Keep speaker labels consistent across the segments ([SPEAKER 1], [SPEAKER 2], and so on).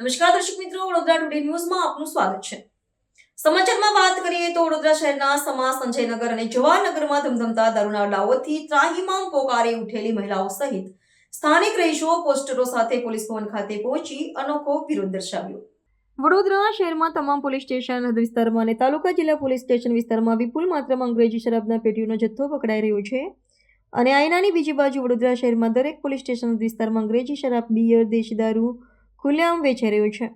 [SPEAKER 1] નમસ્કાર દર્શક મિત્રો, વડોદરા ટુડે ન્યૂઝમાં આપનું સ્વાગત છે। સમાચારમાં વાત કરીએ તો વડોદરા શહેરના સમા, સંજયનગર અને જવાહરનગરમાં ધમધમતા દારૂના અડ્ડાઓથી ત્રાહિમામ પોકારી ઉઠેલી મહિલાઓ સહિત સ્થાનિક રહીશો પોસ્ટરો સાથે પોલીસ ભવન ખાતે પહોંચી અનોખો વિરોધ દર્શાવ્યો। વડોદરા શહેરમાં તમામ પોલીસ સ્ટેશન, હદ વિસ્તારમાં અને તાલુકા જિલ્લા પોલીસ સ્ટેશન વિસ્તારમાં વિપુલ માત્રામાં અંગ્રેજી શરાબના પેટીઓનો જથ્થો પકડાઈ રહ્યો છે અને આયનાની બીજી બાજુ વડોદરા શહેરમાં દરેક પોલીસ સ્ટેશન વિસ્તારમાં અંગ્રેજી શરાબ, બિયર, દેશી દારૂ ખુલ્લેઆમ વેચાઈ રહ્યો છે।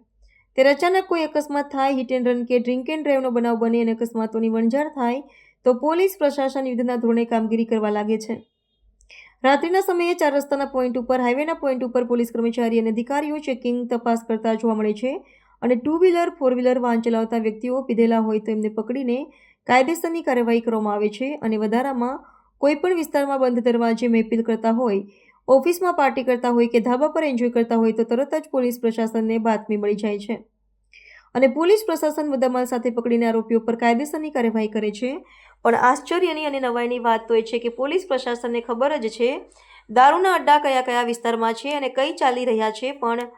[SPEAKER 1] ત્યારે અચાનક કોઈ અકસ્માત થાય, હિટ એન્ડ રન કે ડ્રિંક એન્ડ ડ્રાઈવનો બનાવ બને અને અકસ્માતોની વણઝાર થાય તો પોલીસ પ્રશાસન યુદ્ધના ધોરણે કામગીરી કરવા લાગે છે। રાત્રિના સમયે 4 રસ્તાના પોઈન્ટ ઉપર, હાઈવેના પોઈન્ટ ઉપર પોલીસ કર્મચારી અને અધિકારીઓ ચેકિંગ તપાસ કરતા જોવા મળે છે અને 2 વ્હીલર 4 વ્હીલર વાહન ચલાવતા વ્યક્તિઓ પીધેલા હોય તો એમને પકડીને કાયદેસરની કાર્યવાહી કરવામાં આવે છે અને વધારામાં કોઈપણ વિસ્તારમાં બંધ દરવાજે મહેફિલ કરતા હોય, ઓફિસમાં પાર્ટી કરતા હોય કે ધાબા પર એન્જોય કરતા હોય તો તરત જ પોલીસ પ્રશાસનને બાતમી મળી જાય છે અને પોલીસ પ્રશાસન મુદ્દામાલ સાથે પકડીને આરોપીઓ પર કાયદેસરની કાર્યવાહી કરે છે। પણ આશ્ચર્યની અને નવાઈની વાત તો એ છે કે પોલીસ પ્રશાસનને ખબર જ છે દારૂના અડ્ડા કયા કયા વિસ્તારમાં છે અને કઈ ચાલી રહ્યા છે, પણ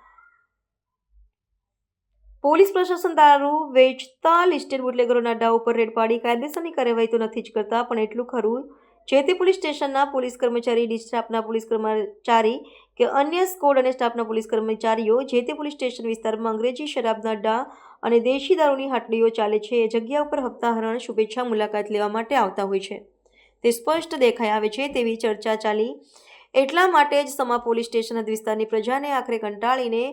[SPEAKER 1] પોલીસ પ્રશાસન દારૂ વેચતા લિસ્ટેડ બુટલેગરોના અડ્ડા ઉપર રેડ પાડી કાયદેસરની કાર્યવાહી તો નથી જ કરતા, પણ એટલું ખરું જે તે પોલીસ સ્ટેશનના પોલીસ કર્મચારી, ડી સ્ટાફના પોલીસ કર્મચારી કે અન્ય સ્કોડ અને સ્ટાફના પોલીસ કર્મચારીઓ જે તે પોલીસ સ્ટેશન વિસ્તારમાં અંગ્રેજી શરાબના અડ્ડા અને દેશી દારૂની હાટડીઓ ચાલે છે એ જગ્યા ઉપર હપ્તાહરણ શુભેચ્છા મુલાકાત લેવા માટે આવતા હોય છે। તે સ્પષ્ટ દેખાઈ આવે છે તેવી ચર્ચા ચાલી। એટલા માટે જ સમા પોલીસ સ્ટેશન હદ વિસ્તારની પ્રજાને આખરે કંટાળીને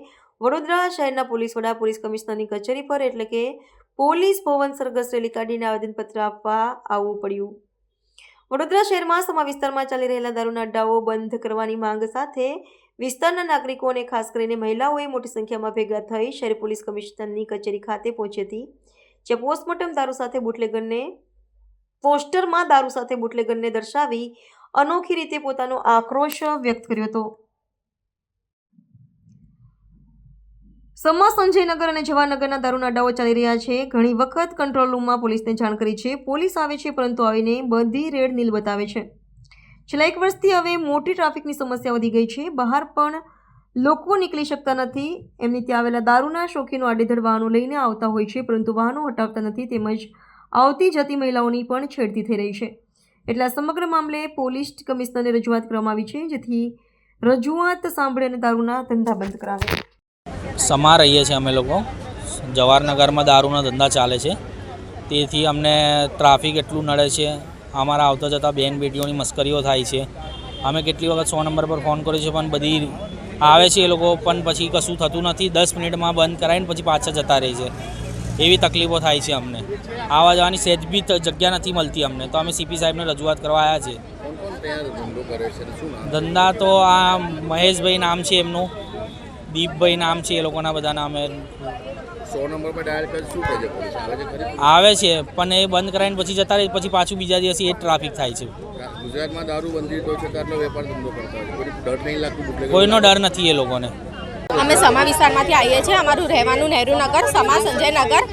[SPEAKER 1] વડોદરા શહેરના પોલીસ વડા, પોલીસ કમિશનરની કચેરી પર એટલે કે પોલીસ ભવન સરઘસ રેલી કાઢીને આવેદનપત્ર આપવા આવવું પડ્યું। વડોદરા શહેરમાં સમા વિસ્તારમાં ચાલી રહેલા દારૂના અડ્ડાઓ બંધ કરવાની માંગ સાથે વિસ્તારના નાગરિકો અને ખાસ કરીને મહિલાઓએ મોટી સંખ્યામાં ભેગા થઈ શહેર પોલીસ કમિશનરની કચેરી ખાતે પહોંચી હતી, જે પોસ્ટમોર્ટમ દારૂ સાથે પોસ્ટરમાં દારૂ સાથે બુટલેગરને દર્શાવી અનોખી રીતે પોતાનો આક્રોશ વ્યક્ત કર્યો હતો। સમા, સંજયનગર અને જવાહરનગરના દારૂના અડ્ડાઓ ચાલી રહ્યા છે। ઘણી વખત કંટ્રોલ રૂમમાં પોલીસને જાણ કરી છે, પોલીસ આવે છે પરંતુ આવીને બધી રેડ નીલ બતાવે છે। છેલ્લા 1 વર્ષથી હવે મોટી ટ્રાફિકની સમસ્યા વધી ગઈ છે। બહાર પણ લોકો નીકળી શકતા નથી। એમની ત્યાં આવેલા દારૂના શોખીનો આડેધડ વાહનો લઈને આવતા હોય છે પરંતુ વાહનો હટાવતા નથી, તેમજ આવતી જતી મહિલાઓની પણ છેડતી થઈ રહી છે। એટલે આ સમગ્ર મામલે પોલીસ કમિશનરને રજૂઆત કરવામાં આવી છે, જેથી રજૂઆત સાંભળી અને દારૂના ધંધા બંધ કરાવે।
[SPEAKER 2] સમા રહીએ છીએ અમે લોકો, જવાહરનગરમાં દારૂના ધંધા ચાલે છે, તેથી અમને ટ્રાફિક એટલું નડે છે। અમારા આવતા જતાં બેન બેટીઓની મસ્કરીઓ થાય છે। અમે કેટલી વખત 100 નંબર પર ફોન કર્યો છે પણ બધી આવે છે એ લોકો, પણ પછી કશું થતું નથી। 10 મિનિટમાં બંધ કરાવીને પછી પાછા જતા રહે છે। એવી તકલીફો થાય છે અમને। આવવા જવાની સહેજ બી જગ્યા નથી મળતી અમને, તો અમે સીપી સાહેબને રજૂઆત કરવા આવ્યા છે। ધંધા તો આ મહેશભાઈ નામ છે એમનું, દીપભાઈ નામ છે એ લોકોના બધાના। અમે
[SPEAKER 3] 100 નંબર પર ડાયલ કરી શું કહે છે પોલીસ?
[SPEAKER 2] આવે છે પણ એ બંધ કરાવીને પછી જતા રહે, પછી પાછું બીજા દિવસે એ જ ટ્રાફિક થાય છે।
[SPEAKER 3] ગુજરાતમાં દારૂ બંધી તો છે, આટલો વેપાર ધંધો કરતા હોય, કોઈ ડર નહીં લાગતું?
[SPEAKER 2] કોઈનો ડર નથી એ લોકોને।
[SPEAKER 4] અમે સમા વિસ્તારમાંથી આવીએ છીએ। અમારું રહેવાનું નહેરુનગર, સમા, સંજયનગર,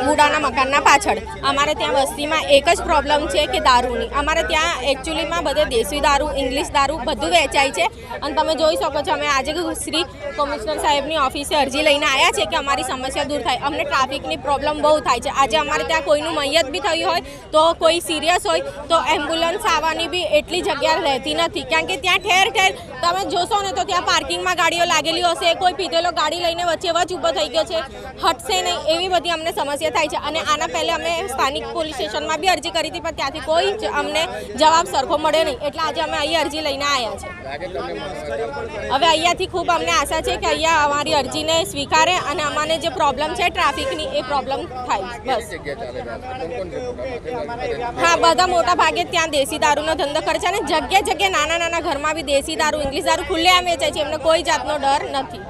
[SPEAKER 4] મુડાના મકાનના પાછળ। અમારે ત્યાં વસ્તીમાં એક જ પ્રોબ્લેમ છે કે દારૂની। અમારે ત્યાં એકચ્યુઅલીમાં બધે દેશી દારૂ, ઇંગ્લિશ દારૂ બધું વેચાય છે અને તમે જોઈ શકો છો અમે આજે શ્રી કમિશનર સાહેબની ઓફિસે અરજી લઈને આવ્યા છે કે અમારી સમસ્યા દૂર થાય। અમને ટ્રાફિકની પ્રોબ્લેમ બહુ થાય છે। આજે અમારે ત્યાં કોઈનું મૈયત બી થયું હોય તો કોઈ સિરિયસ હોય તો એમ્બ્યુલન્સ આવવાની બી એટલી જગ્યા રહેતી નથી, કારણ કે ત્યાં ઠેર ઠેર તમે જોશો ને તો ત્યાં પાર્કિંગમાં ગાડીઓ લાગેલી હશે, કોઈ પીધેલો ગાડી લઈને વચ્ચે વચ ઊભો થઈ ગયો છે, હટશે નહીં, એવી બધી અમને સમસ્યા થાય છે। અને આના પહેલે અમે સ્થાનિક પોલીસ સ્ટેશનમાં બી અરજી કરી હતી પણ ત્યાંથી કોઈ જ અમને જવાબ સરખો મળ્યો નહીં, એટલે આજે અમે અહીં અરજી લઈને આવ્યા છે। હવે અહીંયાથી ખૂબ અમને આશા છે કે અહીંયા અમારી અરજીને સ્વીકારે અને અમને જે પ્રોબ્લેમ છે ટ્રાફિકની એ પ્રોબ્લેમ થાય બસ। હા, બધા મોટા ભાગે ત્યાં દેશી દારૂનો ધંધો કરે છે અને જગ્યાએ જગ્યાએ નાના નાના ઘરમાં બી દેશી દારૂ, ઇંગ્લિશ દારૂ ખુલ્લેઆમ વેચાય છે। એમને કોઈ જાતનો ડર નથી।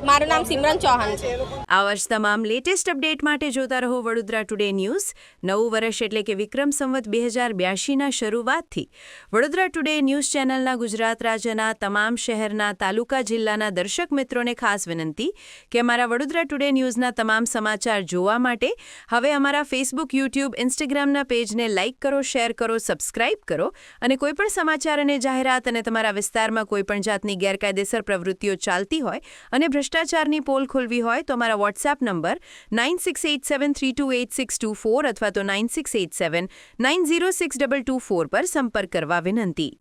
[SPEAKER 4] મારું નામ સિમરન ચૌહાણ છે।
[SPEAKER 5] આવા જ તમામ લેટેસ્ટ અપડેટ માટે જોતા રહો વડોદરા ટુડે ન્યૂઝ। નવું વર્ષ એટલે કે વિક્રમ સંવત 2082ના શરૂઆતથી વડોદરા ટુડે ન્યૂઝ ચેનલના ગુજરાત રાજ્યના તમામ શહેરના, તાલુકા, જિલ્લાના દર્શક મિત્રોને ખાસ વિનંતી કે અમારા વડોદરા ટુડે ન્યૂઝના તમામ સમાચાર જોવા માટે હવે અમારા ફેસબુક, યુટ્યુબ, ઇન્સ્ટાગ્રામના પેજને લાઇક કરો, શેર કરો, સબસ્ક્રાઇબ કરો અને કોઈપણ સમાચાર અને જાહેરાત અને તમારા વિસ્તારમાં કોઈપણ જાતની ગેરકાયદેસર પ્રવૃત્તિઓ ચાલતી હોય અને ભ્રષ્ટાચારની પોલ ખોલવી હોય તો અમારા વોટ્સએપ નંબર 9687328624 અથવા તો 9687906224 પર સંપર્ક કરવા વિનંતી.